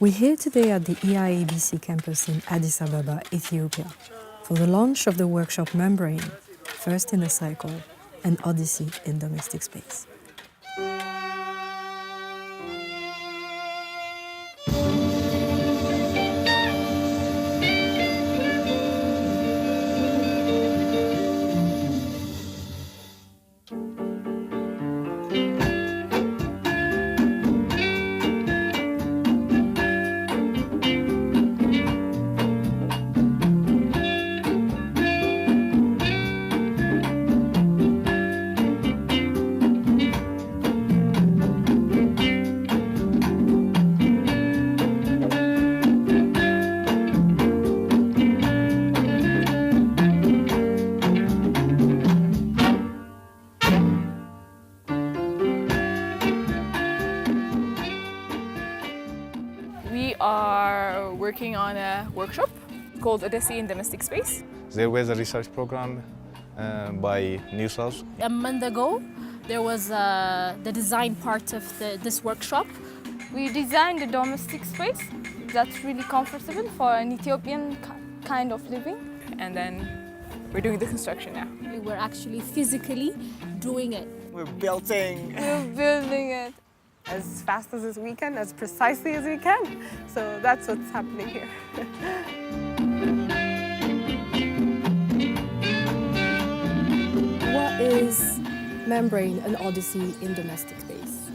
We're here today at the EIABC campus in Addis Ababa, Ethiopia, for the launch of the workshop Membrane, First in a Cycle, and Odyssey in Domestic Space. We are working on a workshop called Odyssey in Domestic Space. There was a research program by New South. A month ago, there was the design part of this workshop. We designed a domestic space that's really comfortable for an Ethiopian kind of living. And then we're doing the construction now. We were actually physically doing it. We're building it. As fast as we can, as precisely as we can. So that's what's happening here. What is Membrane, an Odyssey in Domestic Space?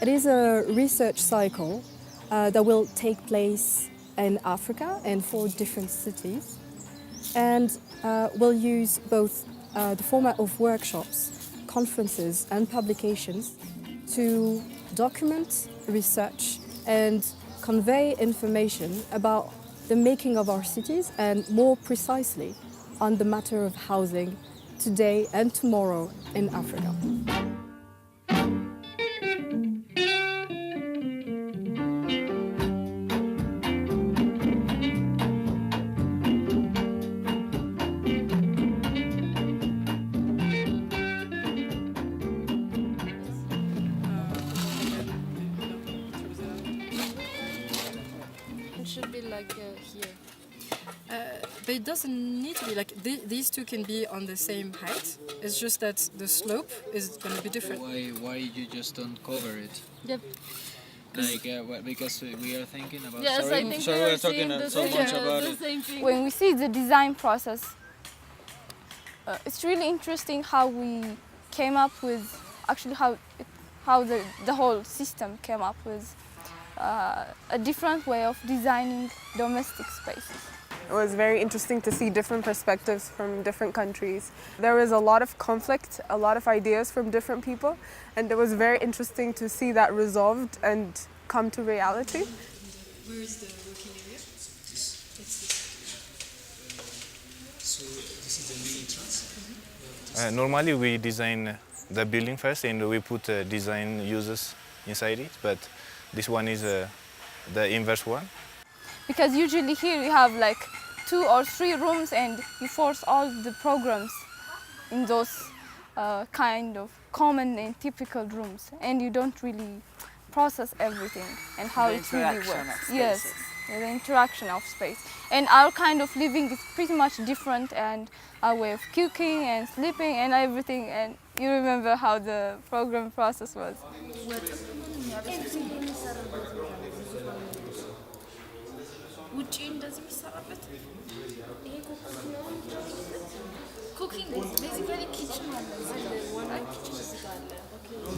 It is a research cycle that will take place in Africa in 4 different cities, and will use both the format of workshops, conferences and publications to document, research and convey information about the making of our cities, and more precisely on the matter of housing today and tomorrow in Africa. It should be like here. But it doesn't need to be like these two can be on the same height. It's just that the slope is going to be different. Why you just don't cover it? Yep. Like because we are thinking about. Yes, sorry, I think sorry, we are we're talking seeing so much about the it. same thing. When we see the design process, it's really interesting how we came up with, actually how the whole system came up with a different way of designing domestic spaces. It was very interesting to see different perspectives from different countries. There was a lot of conflict, a lot of ideas from different people, and it was very interesting to see that resolved and come to reality. Where is the working area? So this is the main entrance? Normally we design the building first and we put design users inside it, but this one is the inverse one. Because usually here you have like 2 or 3 rooms and you force all the programs in those kind of common and typical rooms, and you don't really process everything and how it really works. Yes, the interaction of space. And our kind of living is pretty much different, and our way of cooking and sleeping and everything, and you remember how the program process was.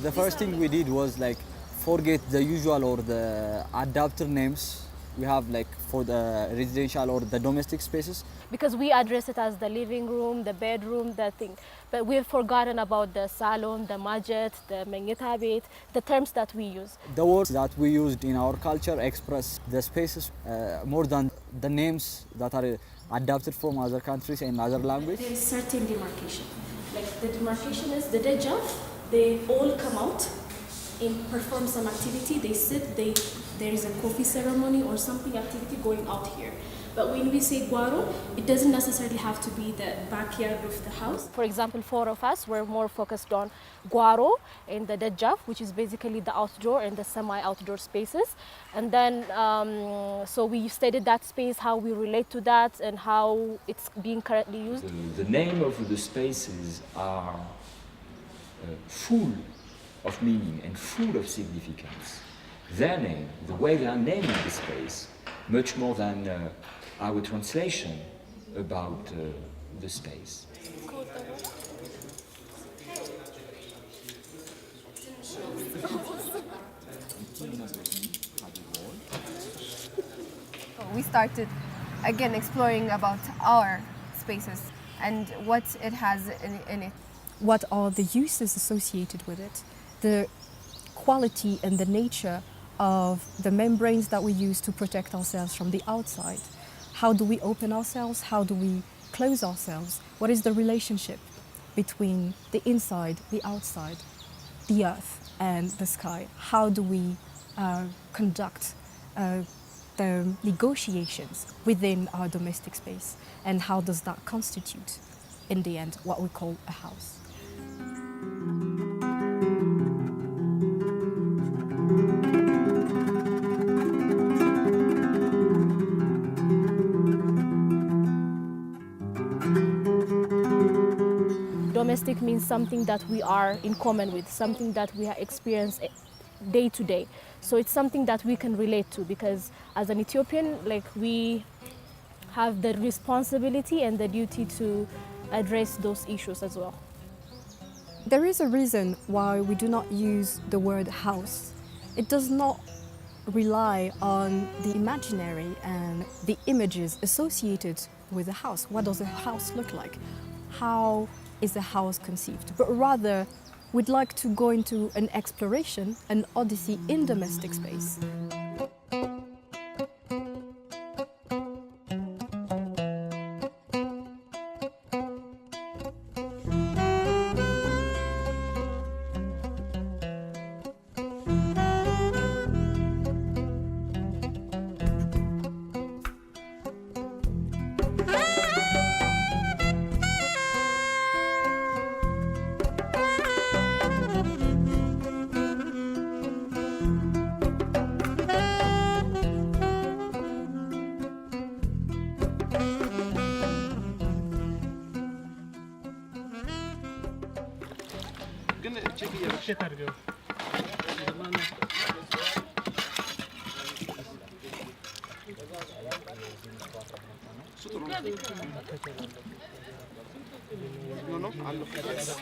The first thing we did was like forget the usual or the adapter names we have like for the residential or the domestic spaces. Because we address it as the living room, the bedroom, the thing. But we've forgotten about the salon, the majet, the menyita bait, the terms that we use. The words that we used in our culture express the spaces more than the names that are adapted from other countries and other languages. There is certain demarcation. Like the demarcation is the deja, they all come out and perform some activity, they sit, they there is a coffee ceremony or something activity going out here. But when we say guaro, it doesn't necessarily have to be the backyard of the house. For example, 4 of us were more focused on guaro and the dajjaf, which is basically the outdoor and the semi-outdoor spaces. And then, so we studied that space, how we relate to that and how it's being currently used. The name of the spaces are full of meaning and full of significance. Their name, the way they are naming the space, much more than our translation about the space. We started again exploring about our spaces and what it has in it. What are the uses associated with it? The quality and the nature of the membranes that we use to protect ourselves from the outside. How do we open ourselves? How do we close ourselves? What is the relationship between the inside, the outside, the earth and the sky? How do we conduct the negotiations within our domestic space? And how does that constitute, in the end, what we call a house? Domestic means something that we are in common with, something that we experience day to day. So it's something that we can relate to, because as an Ethiopian, like, we have the responsibility and the duty to address those issues as well. There is a reason why we do not use the word house. It does not rely on the imaginary and the images associated with a house. What does a house look like? How is a house conceived? But rather, we'd like to go into an exploration, an odyssey in domestic space.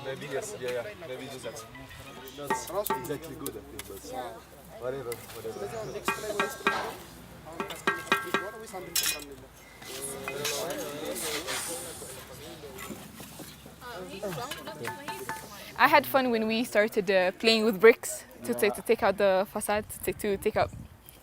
Maybe yes, yeah, maybe do that. That's exactly good, I think, but whatever. I had fun when we started playing with bricks to take out the facade, to take out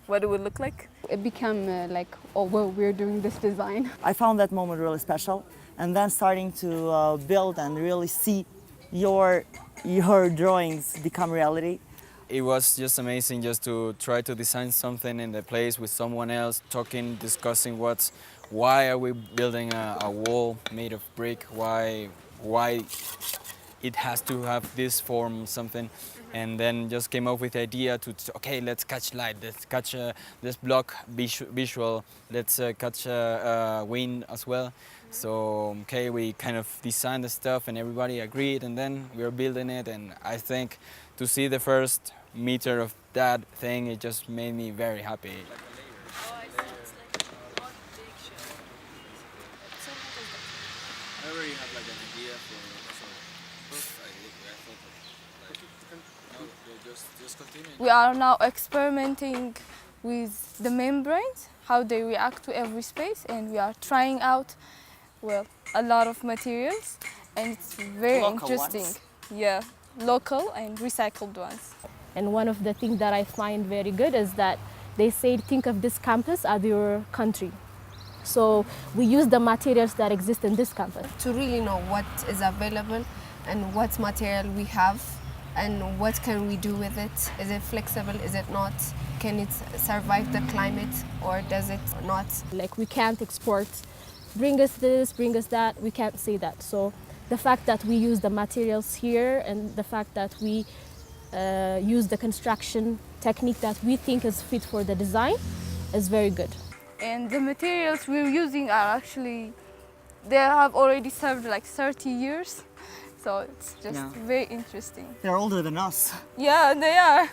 what it would look like. It became like, oh, well, we're doing this design. I found that moment really special, and then starting to build and really see your drawings become reality. It was just amazing just to try to design something in the place with someone else, talking, discussing why are we building a wall made of brick, why it has to have this form, something, and then just came up with the idea to okay, let's catch light, let's catch this block visual, let's catch wind as well. So okay, we kind of designed the stuff and everybody agreed, and then we were building it, and I think to see the first meter of that thing, it just made me very happy. I already have like an idea for just continue. We are now experimenting with the membranes, how they react to every space, and we are trying out, well, a lot of materials, and it's very Local interesting. ones? Yeah, local and recycled ones. And one of the things that I find very good is that they say, think of this campus as your country. So we use the materials that exist in this campus. To really know what is available and what material we have and what can we do with it? Is it flexible? Is it not? Can it survive the climate or does it not? Like we can't export, bring us this, bring us that, we can't say that. So the fact that we use the materials here and the fact that we use the construction technique that we think is fit for the design is very good. And the materials we're using are actually, they have already served like 30 years. So it's just very interesting. They're older than us. Yeah, they are.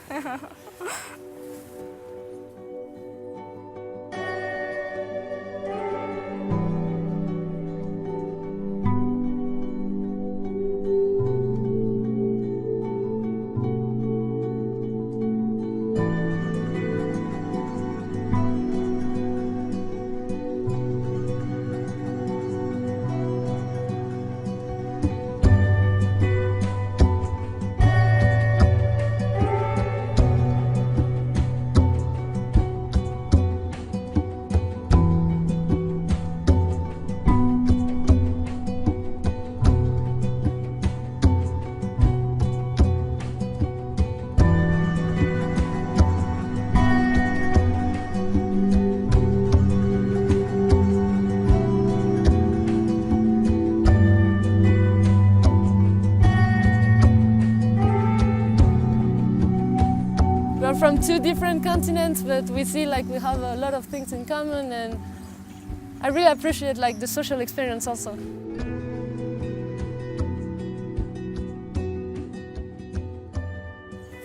We're from two different continents, but we see like we have a lot of things in common, and I really appreciate like the social experience also.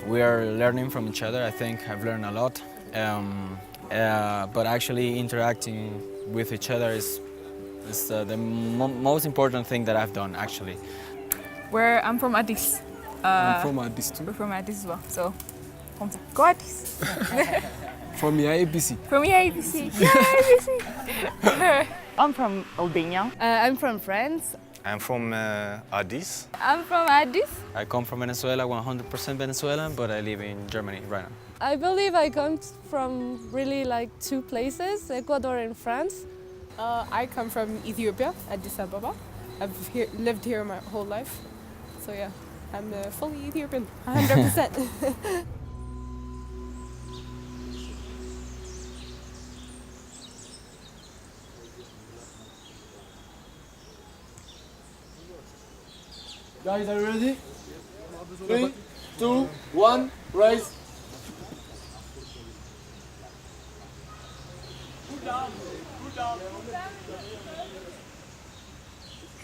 We are learning from each other. I think I've learned a lot, but actually interacting with each other is the most important thing that I've done actually. I'm from Addis. I'm from Addis too. We're from Addis as well, so go Addis. From ABC. From ABC. ABC. I'm from Albania. I'm from France. I'm from Addis. I'm from Addis. I come from Venezuela, 100% Venezuelan, but I live in Germany right now. I believe I come from really like two places, Ecuador and France. I come from Ethiopia, Addis Ababa. I've lived here my whole life. So yeah, I'm fully Ethiopian, 100%. Guys, are you ready? 3, 2, 1, rise.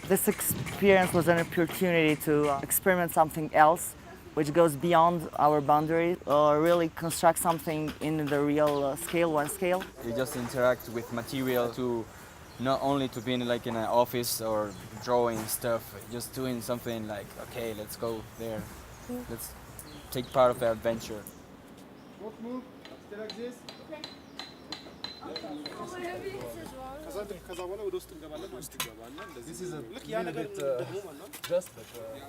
This experience was an opportunity to experiment something else, which goes beyond our boundaries, or really construct something in the real scale, one scale. You just interact with material to not only to be in like in an office or drawing stuff, just doing something like, okay, let's go there. Let's take part of the adventure. Don't move, stay like this. This is a little bit just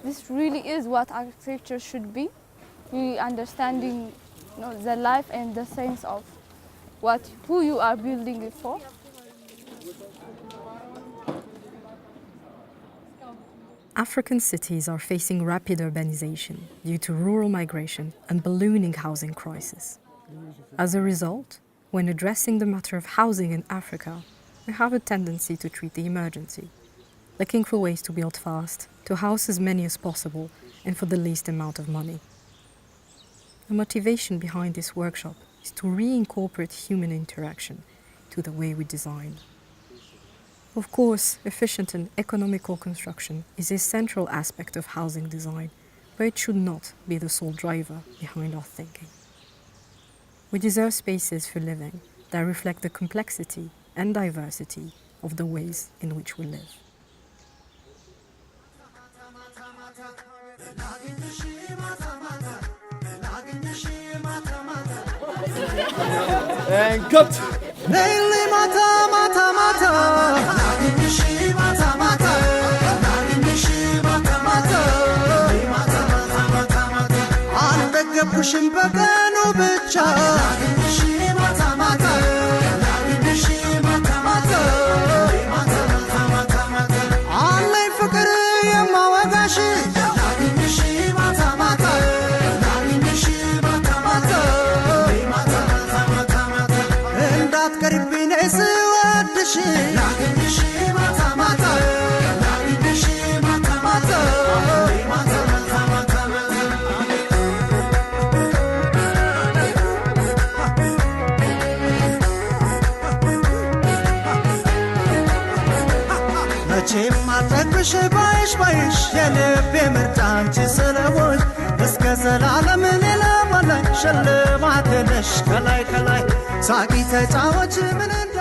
This really is what architecture should be. Really understanding, the life and the sense of who you are building it for. African cities are facing rapid urbanization due to rural migration and ballooning housing crisis. As a result, when addressing the matter of housing in Africa, we have a tendency to treat the emergency, looking for ways to build fast, to house as many as possible, and for the least amount of money. The motivation behind this workshop is to reincorporate human interaction to the way we design. Of course, efficient and economical construction is a central aspect of housing design, but it should not be the sole driver behind our thinking. We deserve spaces for living that reflect the complexity and diversity of the ways in which we live. And cut! I'm ቅርብኝ ነይ ስወድሽ ላግኝሽ ማታ ማታ ላግኝሽ ማታ ማታ ማታ ማታ መቼም አልጠግብሽ ባይሽ ባይሽ የልቤ ምርጫ አንቺ ስለሆንሽ እስከ ዘላለም ሌላ ባላይ ሽልማት ነሽ ከላይ ከላይ ሳቂ ተጫወች ምን እንዳ